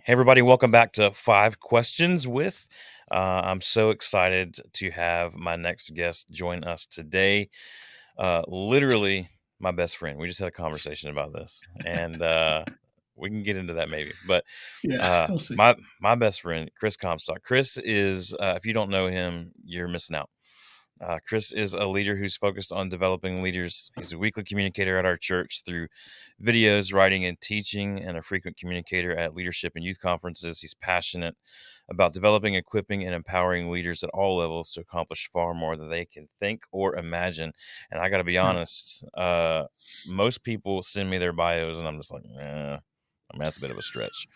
Hey, everybody, welcome back to Five Questions with. I'm so excited to have my next guest join us today. Literally, my best friend. We just had a conversation about this, and we can get into that maybe. But Yeah, uh, we'll see. my best friend, Chris Comstock. Chris is, if you don't know him, you're missing out. Chris is a leader who's focused on developing leaders. He's a weekly communicator at our church through videos, writing, and teaching, and a frequent communicator at leadership and youth conferences. He's passionate about developing, equipping, and empowering leaders at all levels to accomplish far more than they can think or imagine. And I got to be Right. honest, most people send me their bios, and I'm just like, I mean, that's a bit of a stretch.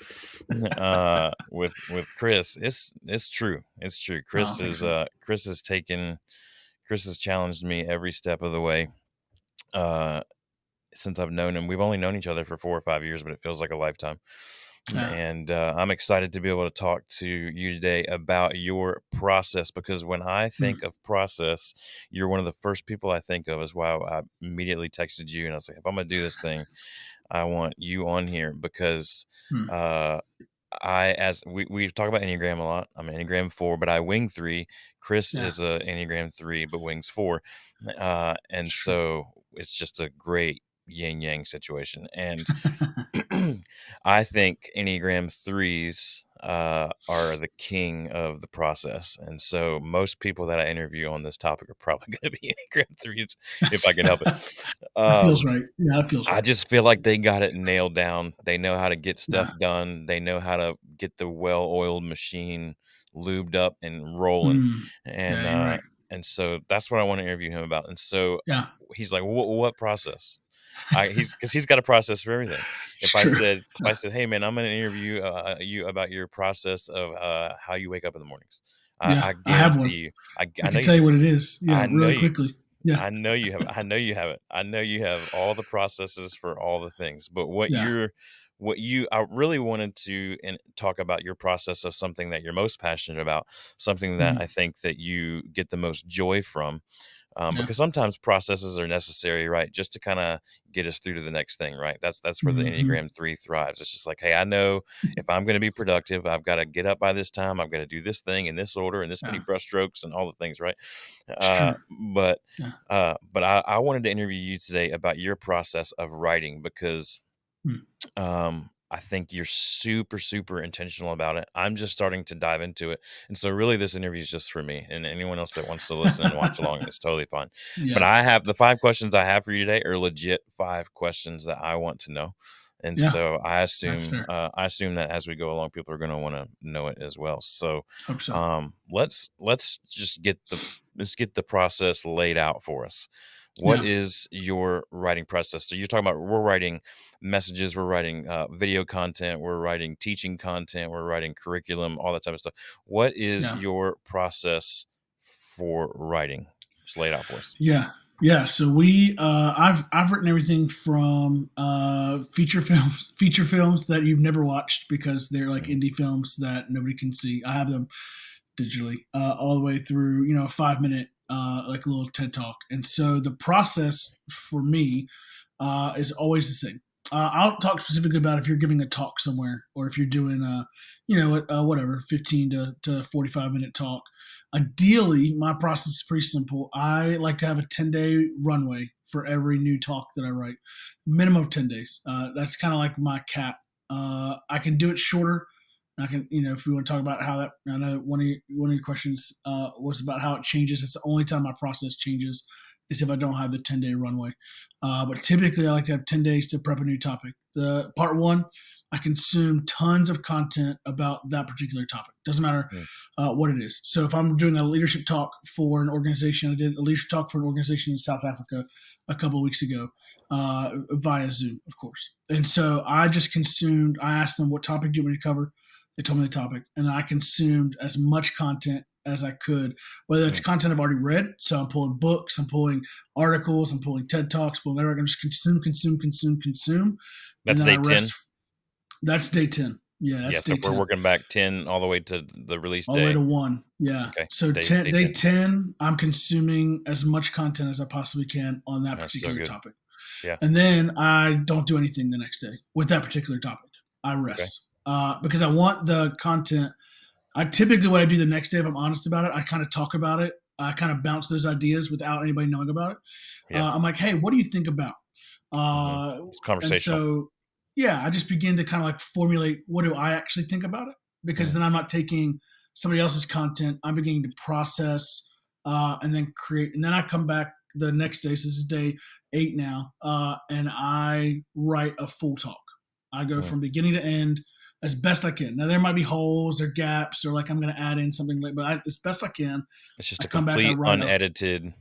With Chris, it's true. It's true. Oh, thanks, man. Chris has challenged me every step of the way. Uh, since I've known him, we've only known each other for 4 or 5 years, but it feels like a lifetime. Yeah. And I'm excited to be able to talk to you today about your process because when I Mm, think of process, you're one of the first people I think of. Is why I immediately texted you and I was like, if I'm gonna do this thing, I want you on here because mm. uh, as we talk about Enneagram a lot. I'm an Enneagram 4, but I wing 3. Chris Yeah, is a Enneagram 3, but wings 4. And it's true. so it's just a great yin yang situation. And I think Enneagram 3s are the king of the process. And so most people that I interview on this topic are probably going to be Enneagram 3s if I can help it. That feels Um, right. Yeah, that feels I right. just feel like they got it nailed down. They know how to get stuff Yeah. done. They know how to get the well-oiled machine lubed up and rolling. Mm. And Yeah, you're uh right. and so that's what I want to interview him about. And so Yeah, he's like, what process? He's got a process for everything. it's true. If I said, "Hey man, I'm going to interview you about your process of how you wake up in the mornings." Yeah, I I have guarantee one. you. I I know can you tell do. you what it is. Yeah, I know really you quickly. Yeah, I know you have it. I know you have it. I know you have all the processes for all the things. But yeah. I really wanted to talk about your process of something that you're most passionate about, something that Mm, I think that you get the most joy from. yeah. Because sometimes processes are necessary, right? Just to kind of get us through to the next thing, right? That's where the Hmm. Enneagram 3 thrives. It's just like, hey, I know if I'm going to be productive, I've got to get up by this time. I've got to do this thing in this order and this many Yeah, brushstrokes and all the things, right? it's Uh, true. but Yeah. but I wanted to interview you today about your process of writing because Mm, I think you're super, super intentional about it. I'm just starting to dive into it. And so really this interview is just for me and anyone else that wants to listen and watch along is totally fine. But yeah. I have the 5 questions I have for you today are legit 5 questions that I want to know. And Yeah, so that's fair. I assume that as we go along, people are going to want to know it as well. So Hope so. let's just let's get the process laid out for us. What Yeah. is your writing process? So you're talking about we're writing messages, we're writing video content, we're writing teaching content, we're writing curriculum, all that type of stuff. What is Yeah. your process for writing? Just lay it out for us. Yeah. Yeah. So I've written everything from feature films that you've never watched because they're like Mhm. indie films that nobody can see. I have them digitally, all the way through, a 5 minute, like a little TED talk. And so the process for me is always the same. I'll talk specifically about if you're giving a talk somewhere or if you're doing whatever, 15 to 45-minute talk. Ideally, my process is pretty simple. I like to have a 10-day runway for every new talk that I write, minimum of 10 days. That's kind of like my cap. I can do it shorter. I can, if we want to talk about how that, I know one of your questions was about how it changes. It's the only time my process changes is if I don't have the 10-day runway. But typically, I like to have 10 days to prep a new topic. The part one, I consume tons of content about that particular topic. Doesn't matter Mm. what it is. So if I'm doing a leadership talk for an organization, I did a leadership talk for an organization in South Africa a couple of weeks ago via Zoom, of course. And so I asked them, what topic do you want me to cover? They told me the topic, and I consumed as much content as I could, whether it's Mm. content I've already read. So I'm pulling books, I'm pulling articles, I'm pulling TED Talks, pulling whatever. I can just consume, and That's then I day rest. 10. That's day 10. Yeah, Yeah. that's So day if we're 10, working back 10 all the way to the release all the way day. to 1. Yeah. Okay. So Day day 10. 10, I'm consuming as much content as I possibly can on that That's so particular good. topic. Yeah. And then I don't do anything the next day with that particular topic. I Okay. rest. because I want the content. I typically, what I do the next day, if I'm honest about it, I kind of talk about it. I kind of bounce those ideas without anybody knowing about it. Yeah. I'm like, hey, what do you think about? Hmm. Uh, It's and conversational. so, yeah, I just begin to kind of like formulate what do I actually think about it, because Mm. then I'm not taking somebody else's content. I'm beginning to process and then create. And then I come back the next day. So this is day 8 now, and I write a full talk. I go Mm. from beginning to end as best I can. Now there might be holes or gaps or like I'm going to add in something late, but as best I can, It's just I a come back, I complete write a unedited,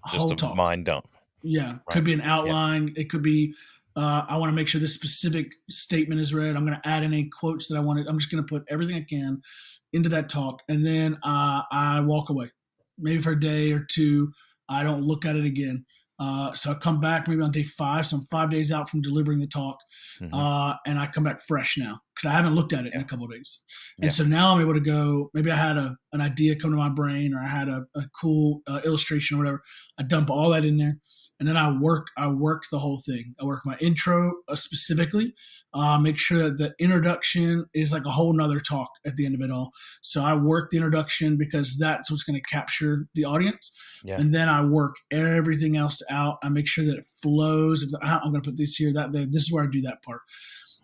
just whole a talk. mind dump. Yeah, Right. could be an Yeah. outline. It could be I want to make sure this specific statement is read. I'm going to add in any quotes that I wanted. I'm just going to put everything I can into that talk, and then I walk away. Maybe for a day or two, I don't look at it again. So I come back maybe on day 5. So I'm 5 days out from delivering the talk, Hmm. and I come back fresh now because I haven't looked at it in Yeah. a couple of days. And Yeah. so now I'm able to go. Maybe I had an idea come to my brain, or I had a cool illustration or whatever. I dump all that in there, and then I work the whole thing. I work my intro specifically, make sure that the introduction is like a whole nother talk at the end of it all. So I work the introduction because that's what's going to capture the audience, Yeah. and then I work everything else out. I make sure that it flows. If I'm going to put this here, that there, this is where I do that part.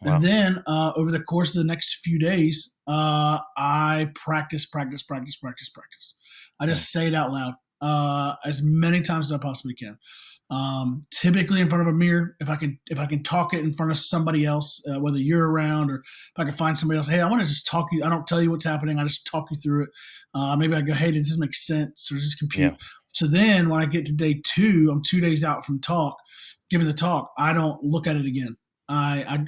And Wow. then over the course of the next few days, I practice, practice, practice, practice, practice. I Mm. just say it out loud as many times as I possibly can. Typically in front of a mirror. If I can talk it in front of somebody else, whether you're around or if I can find somebody else. Hey, I want to just talk you. I don't tell you what's happening. I just talk you through it. Maybe I go, hey, does this make sense, or does this compute? Yeah. So then when I get to day 2, I'm 2 days out from giving the talk. I don't look at it again. Wow. I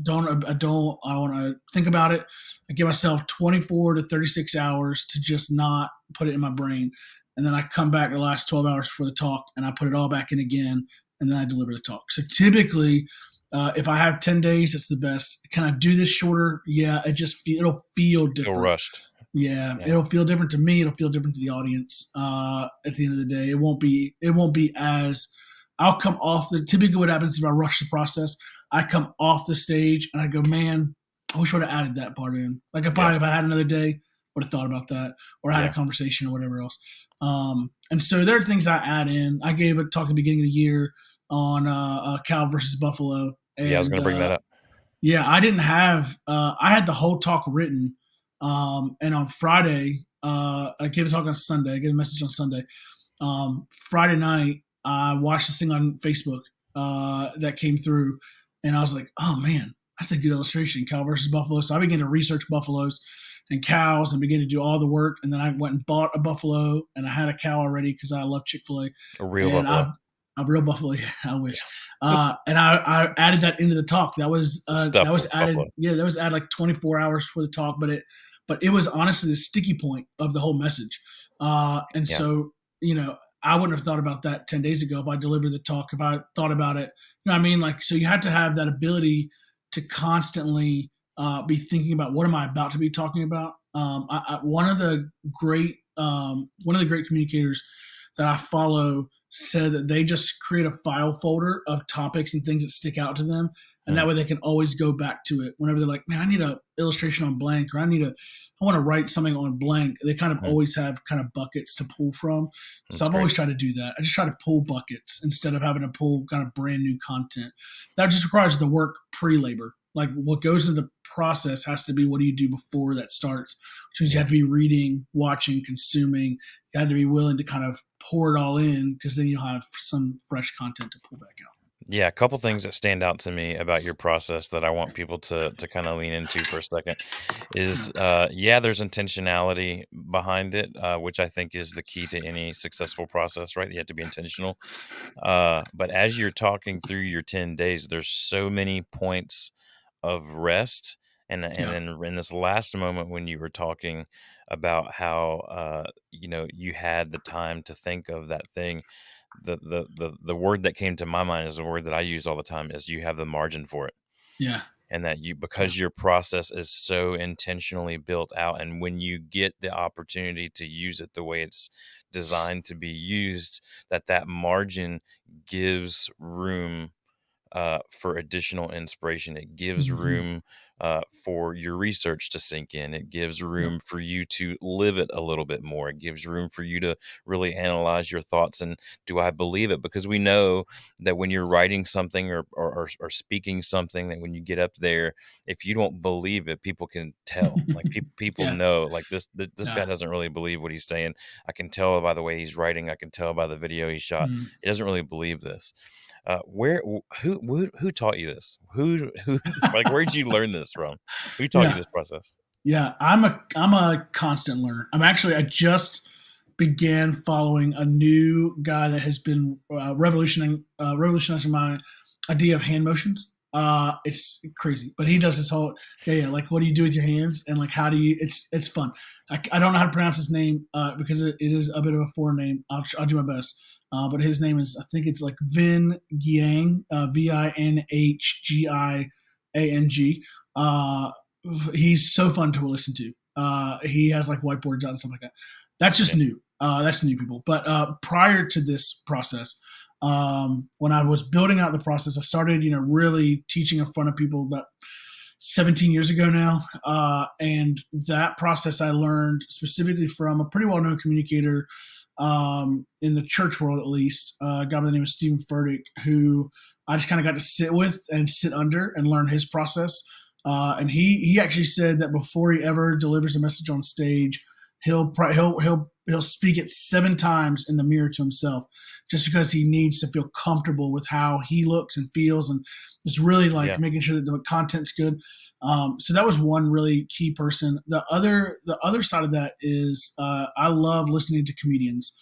want to think about it. I give myself 24 to 36 hours to just not put it in my brain, and then I come back the last 12 hours before the talk and I put it all back in again, and then I deliver the talk. So typically, if I have 10 days, it's the best. Can I do this shorter? Yeah, it'll feel Feel different. rushed. Yeah, Yeah. it'll feel different to me. It'll feel different to the audience. At the end of the day, it won't be as I'll come off the. Typically, what happens if I rush the process, I come off the stage and I go, man, I wish I would have added that part in. Like I Yeah. probably, if I had another day, would have thought about that, or had a Yeah. conversation or whatever else. And so there are things I add in. I gave a talk at the beginning of the year on Cal versus Buffalo, Yeah. I was and going to bring that up. yeah, I didn't have. I had the whole talk written, and on Friday, I gave a talk on Sunday. I gave a message on Sunday. Friday night, I watched this thing on Facebook that came through, and I was like, "Oh man, that's a good illustration, cow versus buffalo." So I began to research buffaloes and cows and began to do all the work. And then I went and bought a buffalo, and I had a cow already because I love Chick-fil-A, A real and buffalo. a real buffalo. Yeah, I Yeah. wish. And I added that into the talk. That was Stuffed added. buffalo. Yeah, that was added like 24 hours for the talk, but it was honestly the sticky point of the whole message. And Yeah. so I wouldn't have thought about that 10 days ago if I delivered the talk, if I thought about it. You know what I mean? Like, so you have to have that ability to constantly be thinking about what am I about to be talking about. One of the great communicators that I follow said that they just create a file folder of topics and things that stick out to them, and that Mm. way they can always go back to it whenever they're like, man, I need an illustration on blank, or I want to write something on blank. They kind of Mm. always have kind of buckets to pull from. So That's I've great. always tried to do that. I just try to pull buckets instead of having to pull kind of brand new content. That just requires the work pre-labor. Like what goes into the process has to be what do you do before that starts, which means you Yeah. have to be reading, watching, consuming. You have to be willing to kind of pour it all in, because then you'll have some fresh content to pull back out. Yeah, a couple things that stand out to me about your process that I want people to kind of lean into for a second is, yeah, there's intentionality behind it, which I think is the key to any successful process, right? You have to be intentional. But as you're talking through your 10 days, there's so many points of rest. And Yeah, then in this last moment when you were talking about how, you had the time to think of that thing, the word that came to my mind is a word that I use all the time is you have the margin for it. yeah, And that yeah. because your process is so intentionally built out, and when you get the opportunity to use it the way it's designed to be used, that margin gives room for additional inspiration. It gives Hmm. room for your research to sink in. It gives Yep. room for you to live it a little bit more. It gives room for you to really analyze your thoughts and do I believe it? Because we know that when you're writing something or speaking something, that when you get up there, if you don't believe it, people can tell. Like people Yeah. know, like this guy Yeah. doesn't really believe what he's saying. I can tell by the way he's writing. I can tell by the video he shot. Mm. He doesn't really believe this. Who taught you this? Who like where did you learn this from? Who taught you Yeah. this process? Yeah. I'm a constant learner. I just began following a new guy that has been revolutionizing my idea of hand motions. It's crazy, but he That's does neat. his whole yeah. Like, what do you do with your hands, and like, how do you? It's fun. I don't know how to pronounce his name because it is a bit of a foreign name. I'll do my best. But his name is, I think it's like Vin Giang, Vinhgiang. He's so fun to listen to. He has like whiteboards out and stuff like that. That's just Yeah, new. That's new people. But prior to this process, when I was building out the process, I started, really teaching in front of people about 17 years ago now. And that process I learned specifically from a pretty well known communicator in the church world, at least, a guy by the name of Stephen Furtick, who I just kind of got to sit with and sit under and learn his process. And he actually said that before he ever delivers a message on stage, he'll speak it 7 times in the mirror to himself, just because he needs to feel comfortable with how he looks and feels, and just really like yeah, making sure that the content's good. So that was one really key person. The other side of that is I love listening to comedians.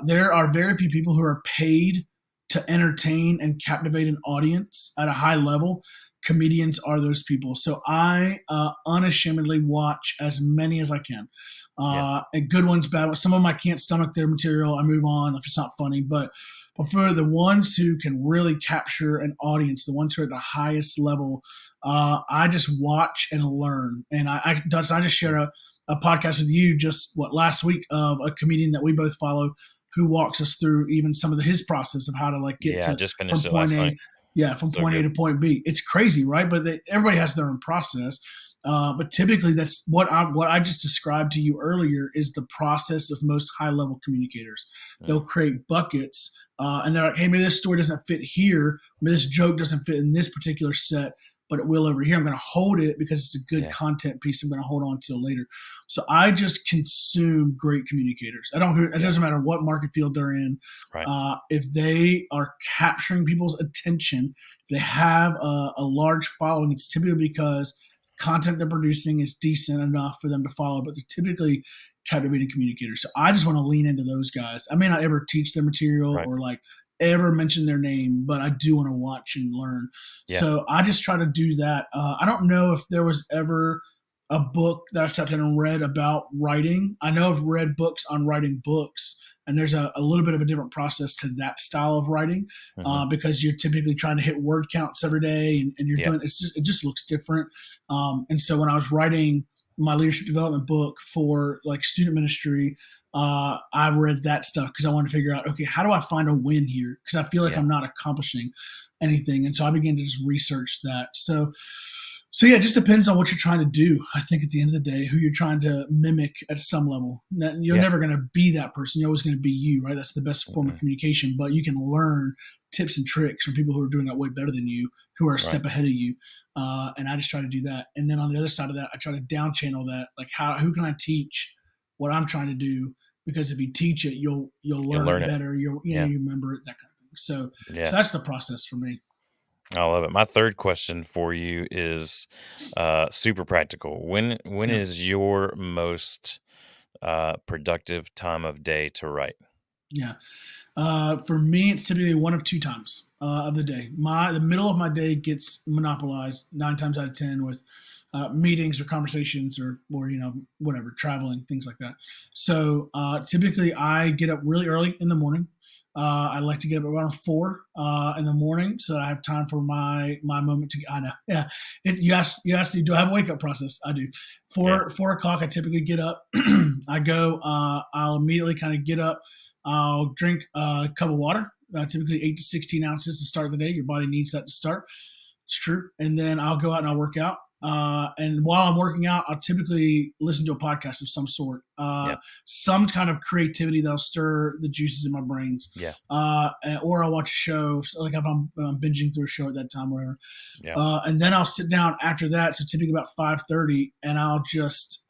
There are very few people who are paid to entertain and captivate an audience at a high level. Comedians are those people. So I unashamedly watch as many as I can. yeah, And good ones, bad ones. Some of them I can't stomach their material. I move on if it's not funny. But for the ones who can really capture an audience, the ones who are at the highest level, I just watch and learn. And I just mm, shared a podcast with you just last week of a comedian that we both follow, who walks us through even some of his process of how to like get yeah. I to just from finished it point last night. A, yeah, from So point A good. to point B. It's crazy, right? But everybody has their own process. But typically, that's what I just described to you earlier is the process of most high level communicators. Mm, They'll create buckets, and they're like, "Hey, maybe this story doesn't fit here. Maybe this joke doesn't fit in this particular set, but it will over here. I'm going to hold it because it's a good yeah, content piece. I'm going to hold on till later." So I just consume great communicators. I don't. It yeah. doesn't matter what market field they're in. Right, If they are capturing people's attention, they have a large following. It's typically because content they're producing is decent enough for them to follow, but they're typically captivating communicators. So I just want to lean into those guys. I may not ever teach their material right. or like ever mention their name, but I do want to watch and learn. Yeah, So I just try to do that. I don't know if there was ever a book that I sat down and read about writing. I know I've read books on writing books, and there's a little bit of a different process to that style of writing hmm, because you're typically trying to hit word counts every day, and you're yeah, doing it just looks different. And so when I was writing my leadership development book for like student ministry, I read that stuff because I wanted to figure out, okay, how do I find a win here? Because I feel like yeah. I'm not accomplishing anything, and so I began to just research that. So yeah, it just depends on what you're trying to do. I think at the end of the day, who you're trying to mimic at some level. You're Yeah. never going to be that person. You're always going to be you, right? That's the best form of Mhm. communication. But you can learn tips and tricks from people who are doing that way better than you, who are a Right. step ahead of you. And I just try to do that. And then on the other side of that, I try to down channel that. Like, who can I teach what I'm trying to do? Because if you teach it, you'll You'll learn learn it it. better. Yeah. You remember it, that kind of thing. So Yeah. that's the process for me. I love it. My third question for you is super practical. When Yeah. is your most productive time of day to write? Yeah. For me, it's typically one of 2 times of the day. The middle of my day gets monopolized 9 times out of 10 with meetings or conversations or whatever, traveling, things like that. So typically, I get up really early in the morning. I like to get up around 4 in the morning so that I have time for my moment to. I know, yeah. You asked me, do I have a wake up process? I do. Yeah. 4 o'clock, I typically get up. I go. I'll immediately kind of get up. I'll drink a cup of water, typically 8 to 16 ounces to start the day. Your body needs that to start. It's true. And then I'll go out and I'll work out. And while I'm working out, I'll typically listen to a podcast of some sort, Yeah. some kind of creativity that'll stir the juices in my brains. Yeah. Or I'll watch a show, so like if I'm binging through a show at that time, whatever. Yeah. And then I'll sit down after that. So typically about 5:30, and I'll just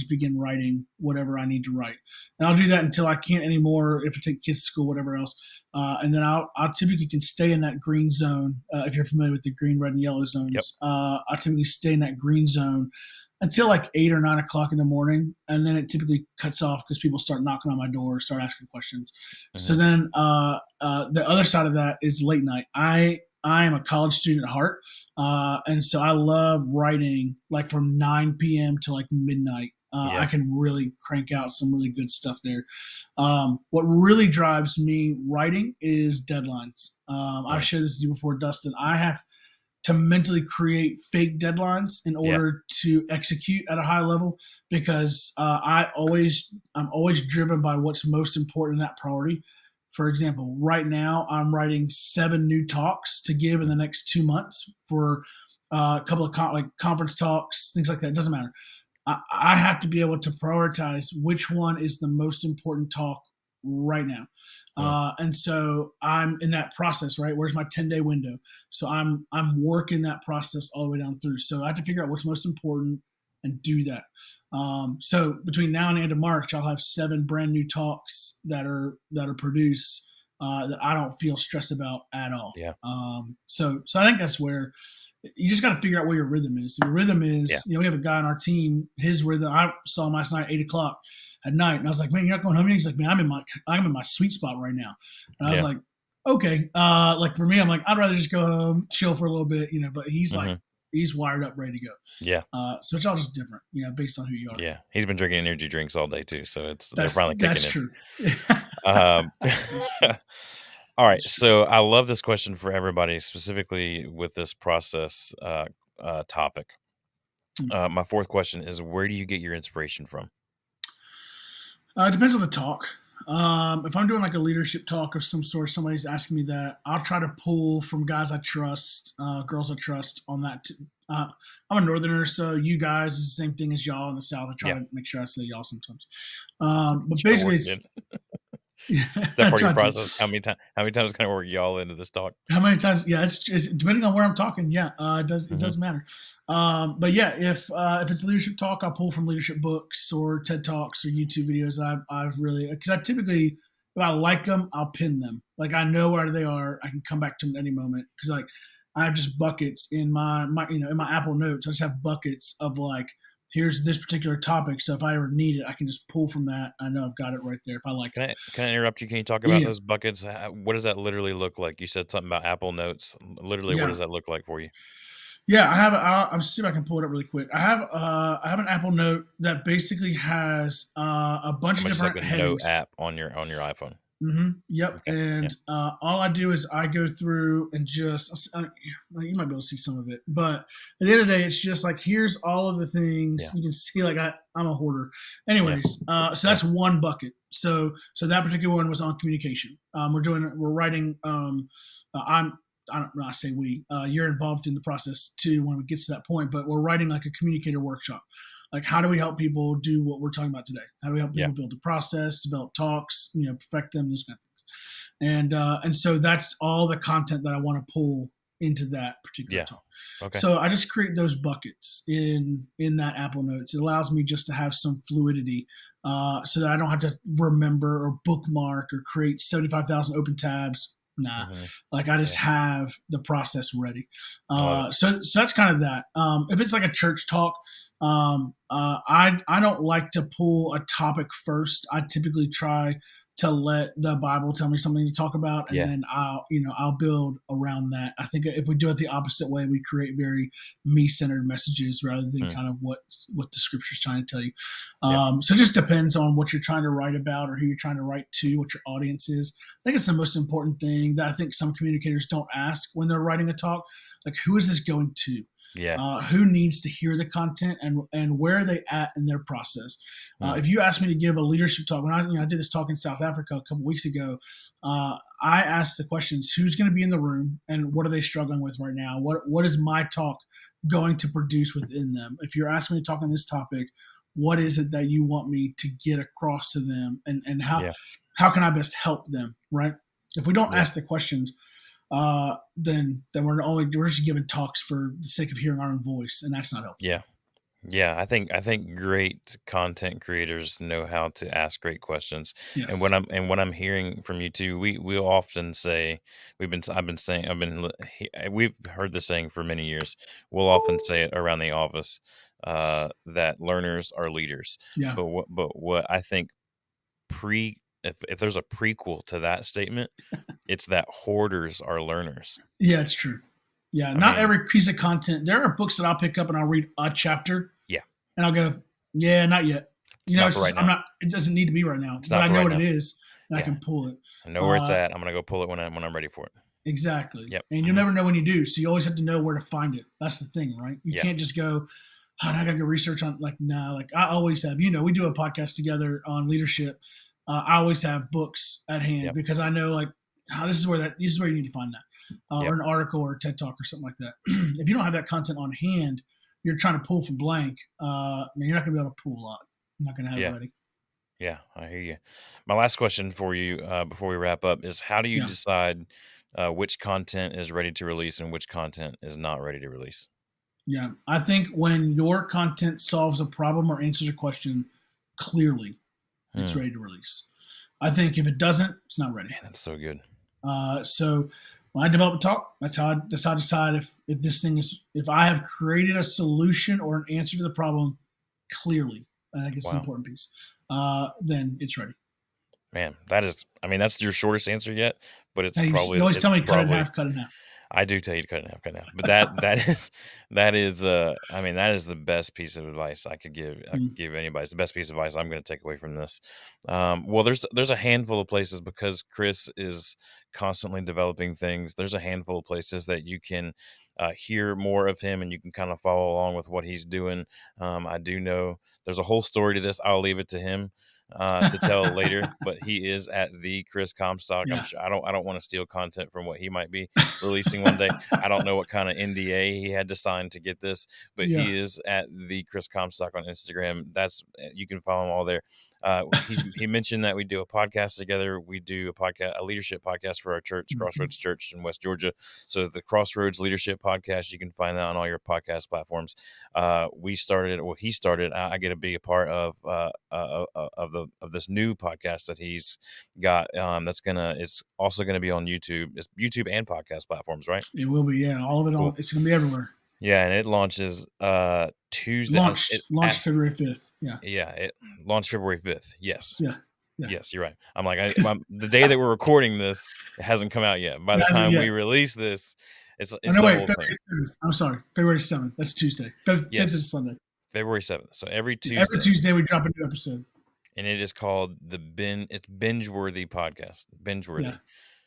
begin writing whatever I need to write, and I'll do that until I can't anymore. If I take kids to school, whatever else, and then I'll typically can stay in that green zone. If you're familiar with the green, red, and yellow Yep. zones, I typically stay in that green zone until like 8 or 9 o'clock in the morning, and then it typically cuts off because people start knocking on my door, start asking questions. So Hmm. then the other side of that is late night. I am a college student at heart, and so I love writing like from 9 p.m. to like midnight. I Yeah. can really crank out some really good stuff there. What really drives me writing is deadlines. I've Mm. shared this with you before, Dustin. I have to mentally create fake deadlines in Yeah. order to execute at a high level because I'm always driven by what's most important in that priority. For example, right now I'm writing 7 new talks to give in the next 2 months for a couple of conference talks, things like that. It doesn't matter. I have to be able to prioritize which one is the most important talk right now. Mm. And so I'm in that process, right? Where's my 10-day window? So I'm working that process all the way down through. So I have to figure out what's most important and do that. So between now and the end of March, I'll have 7 brand new talks that are produced that I don't feel stressed about at all. Yeah. So I think that's where you just got to figure out where your rhythm is. Your rhythm Yeah. is, we have a guy on our team. His rhythm, I saw him last night, 8 o'clock at night, and I was like, "Man, you're not going home yet?" He's like, "Man, I'm in my sweet spot right now." And I was Yeah. like, "Okay." Like for me, I'm like, I'd rather just go home, chill for a little bit, But he's like, Hmm. he's wired up, ready to go. Yeah. So it's all just different, based on who you are. Yeah. He's been drinking energy drinks all day too, so they're That's finally kicking that's in. true. Um, That's true. all right. That's true. So I love this question for everybody, specifically with this process topic. Hmm. My fourth question is, where do you get your inspiration from? It depends on the talk. If I'm doing like a leadership talk of some sort, somebody's asking me that, I'll try to pull from guys I trust, girls I trust on that. I'm a northerner, so you guys is the same thing as y'all in the South. I try Yeah. to make sure I say y'all sometimes. But Try to basically, work it it's in. Is that I part of your try to. process? How many times can I work y'all into this talk? How many times? Yeah, it's depending on where I'm talking. Yeah, it does Hmm. matter. But yeah, if it's a leadership talk, I'll pull from leadership books or TED talks or YouTube videos. I've really, because I typically, if I like them, I'll pin them. Like I know where they are. I can come back to them at any moment because like I have just buckets in my in my Apple Notes. I just have buckets of like, here's this particular topic. So if I ever need it, I can just pull from that. I know I've got it right there if I like it. Can I interrupt you? Can you talk about Yeah, those buckets? What does that literally look like? You said something about Apple Notes. Literally, what yeah. does that look like for you? Yeah, I have. I'll see if I can pull it up really quick. I have an Apple Note that basically has a bunch of Almost just like different the Note headings. app on your iPhone. Yep. Okay. Yeah. And all I do is I go through and just well, you might be able to see some of it, but at the end of the day, it's just like here's all of the things Yeah. you can see. Like I'm a hoarder. Yeah. Anyways, so Yeah. that's one bucket. So that particular one was on communication. We're writing. I don't know. I say we. You're involved in the process too when it gets to that point, but we're writing like a communicator workshop. Like, how do we help people do what we're talking about today? How do we help Yeah. people build the process, develop talks, perfect them, those kind of things. And so that's all the content that I want to pull into that particular Yeah. talk. Okay. So I just create those buckets in that Apple Notes. It allows me just to have some fluidity, so that I don't have to remember or bookmark or create 75,000 open tabs. Nah, Hmm. like I just Yeah. have the process ready. I love it. So that's kind of that. If it's like a church talk, I don't like to pull a topic first. I typically try to let the Bible tell me something to talk about, and Yeah. then I'll build around that. I think if we do it the opposite way, we create very me-centered messages rather than Mm. kind of what the Scripture's trying to tell you. Yeah. So it just depends on what you're trying to write about or who you're trying to write to, what your audience is. I think it's the most important thing that I think some communicators don't ask when they're writing a talk. Like, who is this going to? Yeah. Who needs to hear the content, and where are they at in their process? Mm. If you asked me to give a leadership talk, when I did this talk in South Africa a couple weeks ago, I asked the questions: who's going to be in the room, and what are they struggling with right now? What is my talk going to produce within them? If you're asking me to talk on this topic, what is it that you want me to get across to them, and Yeah. how can I best help them? Right? If we don't Yeah. ask the questions, then we're just giving talks for the sake of hearing our own voice, and that's not helpful. Yeah. Yeah, I think great content creators know how to ask great questions. And Yes. what I'm hearing from you too, we'll often say we've heard the saying for many years. We'll often say it around the office that learners are leaders. Yeah. But what I think if there's a prequel to that statement, it's that hoarders are learners. Yeah, it's true. Yeah, I not mean, every piece of content. There are books that I'll pick up and I'll read a chapter yeah, and I'll go, yeah, not yet. it's not for It's right just I'm now. not. It doesn't need to be right now, It's but not I for know right what it now. is and I Yeah. can pull it. I know where it's Uh, at. I'm gonna go pull it when I'm ready for it. exactly, Yep. and you'll Mhm. never know when you do. So you always have to know where to find it. That's the thing, right? You Yeah. can't just go, oh, I gotta go research on like nah. Like I always have. We do a podcast together on leadership. I always have books at hand Yep. because I know like this is where you need to find that, or Yep. an article or a TED talk or something like that. If you don't have that content on hand, you're trying to pull from blank. Man, you're not gonna be able to pull a lot. You're not gonna have it Yeah. ready. Yeah. I hear you. My last question for you before we wrap up is how do you Yeah. decide which content is ready to release and which content is not ready to release? Yeah, I think when your content solves a problem or answers a question clearly, it's Hmm. ready to release. I think if it doesn't, it's not ready. Man, that's so good. So when I develop a talk, that's how I decide if this thing is if I have created a solution or an answer to the problem clearly. I think it's the Wow. important piece. Then it's ready. Man, that is I mean, that's your shortest answer yet, but Hey, you always it's tell me cut it in probably half, cut it in half. I do tell you to cut it in half. But that is I mean, that is the best piece of advice I could Mm, give anybody. It's the best piece of advice I'm gonna take away from this. Well, there's a handful of places because Chris is constantly developing things. There's a handful of places that you can hear more of him and you can kind of follow along with what he's doing. I do know there's a whole story to this. I'll leave it to him to tell later, but he is at the Chris Comstock. I'm yeah. sure I don't want to steal content from what he might be releasing one day. I don't know what kind of NDA he had to sign to get this, but Yeah. he is at the Chris Comstock on Instagram. That's you can follow him all there. He mentioned that we do a podcast together. We do a leadership podcast for our church, Mhm. Crossroads Church in West Georgia. So the Crossroads Leadership Podcast, you can find that on all your podcast platforms. We started, well, he started. I get to be a part of this new podcast that he's got. It's also gonna be on YouTube. It's YouTube and podcast platforms, right? It will be, yeah. All of it on. Cool. It's gonna be everywhere. Yeah, and it launches Tuesday. It Launched at February 5th. Yeah. Yeah, it launched February 5th. Yes. Yeah. Yeah. Yes, you're right. I'm like the day that we're recording this, it hasn't come out yet. By It the hasn't time we yet. release this, Oh it's no, the wait, whole thing. February 7th. I'm sorry, February 7th. That's Tuesday. Fifth is Yes, Sunday. February 7th. So every Every Tuesday, Tuesday we drop a new episode. and it is called it's binge worthy podcast, binge Yeah. worthy,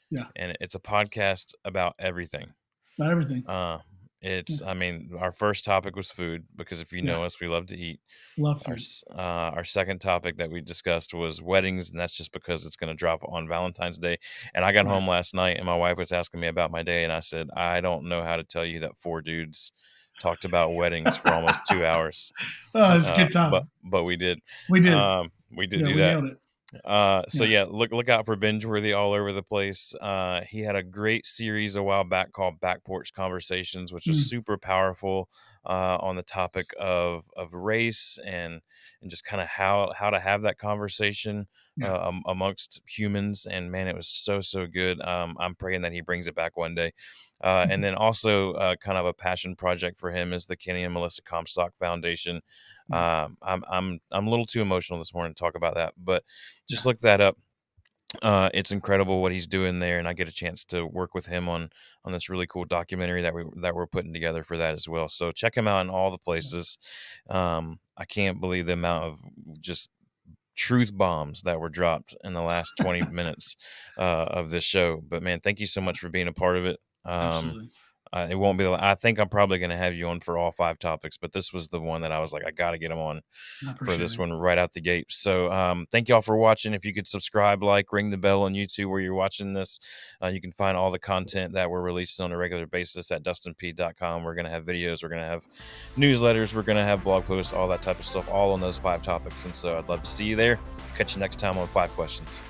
Yeah. and it's a podcast about everything. About everything. Uh, Yeah. I mean, our first topic was food because if you Yeah. know us, we love to eat. Love food. Our second topic that we discussed was weddings, and that's just because it's going to drop on Valentine's Day. And I got Right. home last night, and my wife was asking me about my day, and I said, I don't know how to tell you that four dudes talked about weddings for almost 2 hours. Oh, it's a good But we did. We did. We did Yeah, do we that. nailed it. So Yeah. yeah, look out for Bingeworthy all over the place. He had a great series a while back called Back Porch Conversations, which was Mm, super powerful on the topic of race and just kind of how to have that conversation yeah. amongst humans. And man, it was so good. I'm praying that he brings it back one day. And then also kind of a passion project for him is the Kenny and Melissa Comstock Foundation. Yeah. I'm a little too emotional this morning to talk about that, but Yeah. just look that up. It's incredible what he's doing there, and I get a chance to work with him on this really cool documentary that we're putting together for that as well. So check him out in all the Yeah. places. I can't believe the amount of just truth bombs that were dropped in the last 20 minutes of this show. But man, thank you so much for being a part of it. Absolutely. It won't be. I think I'm probably going to have you on for all 5 topics, but this was the one that I was like, I got to get him on I for appreciate this it. one right out the gate. So thank y'all for watching. If you could subscribe, like, ring the bell on YouTube where you're watching this, you can find all the content that we're releasing on a regular basis at dustinp.com. We're going to have videos, we're going to have newsletters, we're going to have blog posts, all that type of stuff, all on those 5 topics. And so I'd love to see you there. Catch you next time on 5 Questions.